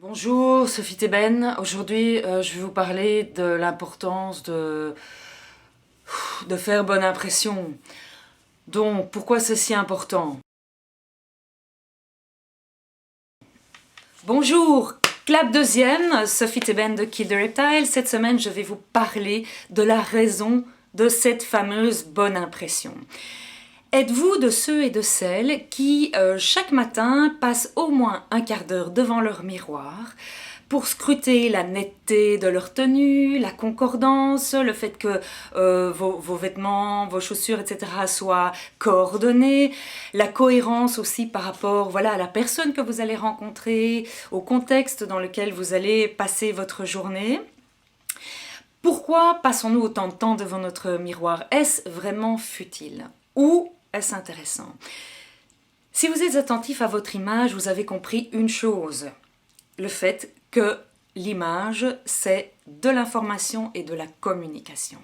Bonjour, Sophie Thébène. Aujourd'hui, je vais vous parler de l'importance de faire bonne impression. Donc, pourquoi c'est si important? Bonjour, clap deuxième, Sophie Thébène de Kill the Reptile. Cette semaine, je vais vous parler de la raison de cette fameuse bonne impression. Êtes-vous de ceux et de celles qui, chaque matin, passent au moins un quart d'heure devant leur miroir pour scruter la netteté de leur tenue, la concordance, le fait que vos vêtements, vos chaussures, etc. soient coordonnés, la cohérence aussi par rapport à la personne que vous allez rencontrer, au contexte dans lequel vous allez passer votre journée? Pourquoi passons-nous autant de temps devant notre miroir? Est-ce vraiment futile? Ou est-ce intéressant? Si vous êtes attentif à votre image, vous avez compris une chose, le fait que l'image, c'est de l'information et de la communication.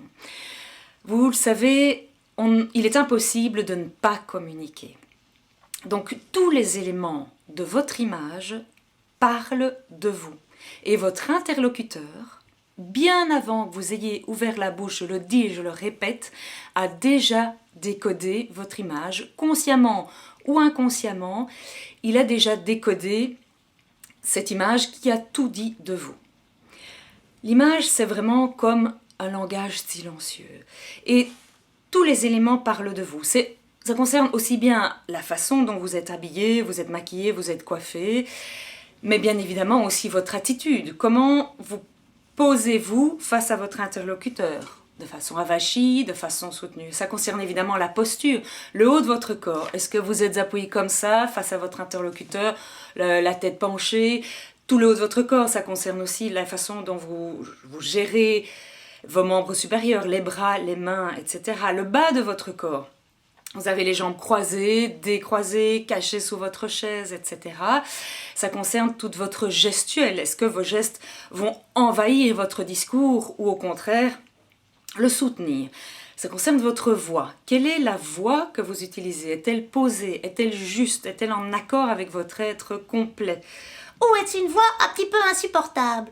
Vous le savez, il est impossible de ne pas communiquer. Donc tous les éléments de votre image parlent de vous. Et votre interlocuteur, bien avant que vous ayez ouvert la bouche, je le dis et je le répète, a déjà décodé votre image, consciemment ou inconsciemment, il a déjà décodé cette image qui a tout dit de vous. L'image, c'est vraiment comme un langage silencieux. Et tous les éléments parlent de vous. Ça concerne aussi bien la façon dont vous êtes habillé, vous êtes maquillé, vous êtes coiffé, mais bien évidemment aussi votre attitude. Comment vous posez-vous face à votre interlocuteur? De façon avachie, de façon soutenue. Ça concerne évidemment la posture, le haut de votre corps. Est-ce que vous êtes appuyé comme ça face à votre interlocuteur, la tête penchée, tout le haut de votre corps? Ça concerne aussi la façon dont vous gérez vos membres supérieurs, les bras, les mains, etc. Le bas de votre corps. Vous avez les jambes croisées, décroisées, cachées sous votre chaise, etc. Ça concerne toute votre gestuelle. Est-ce que vos gestes vont envahir votre discours ou au contraire le soutenir? Ça concerne votre voix. Quelle est la voix que vous utilisez? Est-elle posée? Est-elle juste? Est-elle en accord avec votre être complet? Ou est-ce une voix un petit peu insupportable?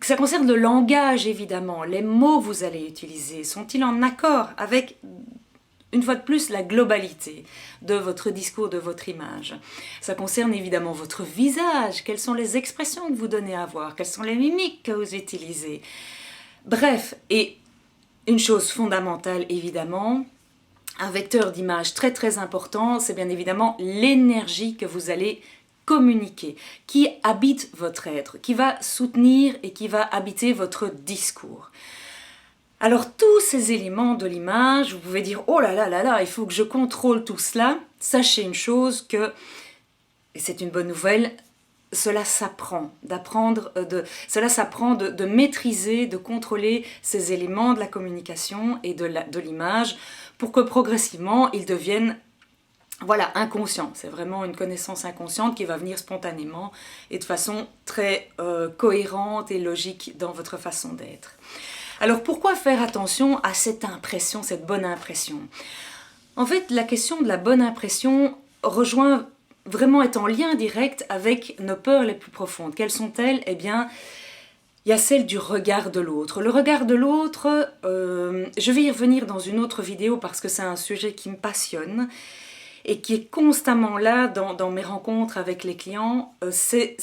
Ça concerne le langage, évidemment. Les mots que vous allez utiliser, sont-ils en accord avec, une fois de plus, la globalité de votre discours, de votre image? Ça concerne évidemment votre visage. Quelles sont les expressions que vous donnez à voir? Quelles sont les mimiques que vous utilisez? Bref, et une chose fondamentale, évidemment, un vecteur d'image très très important, c'est bien évidemment l'énergie que vous allez communiquer, qui habite votre être, qui va soutenir et qui va habiter votre discours. Alors tous ces éléments de l'image, vous pouvez dire « Oh là là là là, il faut que je contrôle tout cela ». Sachez une chose que, et c'est une bonne nouvelle, cela s'apprend, cela s'apprend de maîtriser, de contrôler ces éléments de la communication et de l'image pour que progressivement ils deviennent inconscients. C'est vraiment une connaissance inconsciente qui va venir spontanément et de façon très cohérente et logique dans votre façon d'être. Alors pourquoi faire attention à cette impression, cette bonne impression? En fait, la question de la bonne impression est en lien direct avec nos peurs les plus profondes. Quelles sont-elles? Eh bien, il y a celle du regard de l'autre. Le regard de l'autre, je vais y revenir dans une autre vidéo parce que c'est un sujet qui me passionne et qui est constamment là dans mes rencontres avec les clients. C'est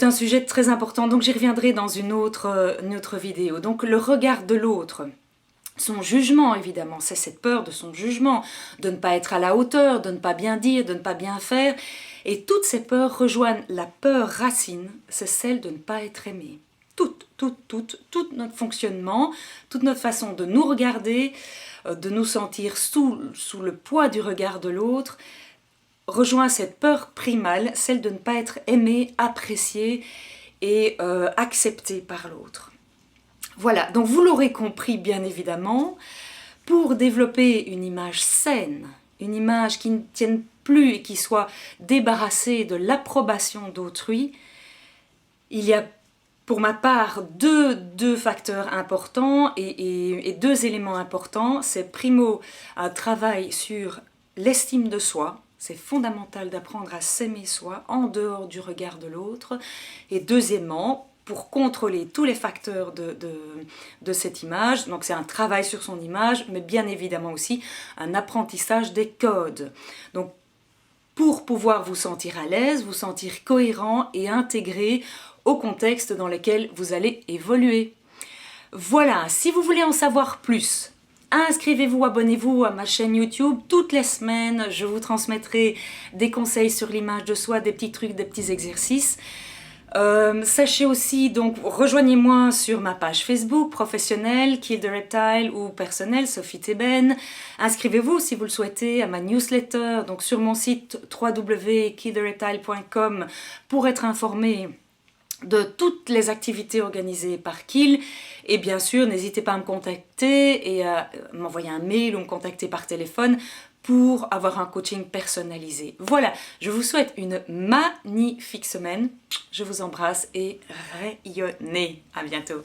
un sujet très important, donc j'y reviendrai dans une autre vidéo. Donc le regard de l'autre. Son jugement, évidemment, c'est cette peur de son jugement, de ne pas être à la hauteur, de ne pas bien dire, de ne pas bien faire. Et toutes ces peurs rejoignent la peur racine, c'est celle de ne pas être aimé. Tout notre fonctionnement, toute notre façon de nous regarder, de nous sentir sous le poids du regard de l'autre, rejoint cette peur primale, celle de ne pas être aimé, apprécié et accepté par l'autre. Voilà, donc vous l'aurez compris bien évidemment, pour développer une image saine, une image qui ne tienne plus et qui soit débarrassée de l'approbation d'autrui, il y a pour ma part deux facteurs importants et deux éléments importants. C'est primo un travail sur l'estime de soi, C'est fondamental d'apprendre à s'aimer soi en dehors du regard de l'autre. Et deuxièmement, pour contrôler tous les facteurs de cette image, donc c'est un travail sur son image, mais bien évidemment aussi un apprentissage des codes. Donc pour pouvoir vous sentir à l'aise, vous sentir cohérent et intégré au contexte dans lequel vous allez évoluer. Voilà, si vous voulez en savoir plus, inscrivez-vous, abonnez-vous à ma chaîne YouTube. Toutes les semaines, je vous transmettrai des conseils sur l'image de soi, des petits trucs, des petits exercices. Sachez aussi, donc, rejoignez-moi sur ma page Facebook professionnelle, Kill the Reptile, ou personnelle, Sophie Thébène. Inscrivez-vous si vous le souhaitez à ma newsletter, donc sur mon site www.killthereptile.com pour être informé de toutes les activités organisées par Kill. Et bien sûr, n'hésitez pas à me contacter et à m'envoyer un mail ou me contacter par téléphone pour avoir un coaching personnalisé. Voilà, je vous souhaite une magnifique semaine. Je vous embrasse et rayonnez. À bientôt.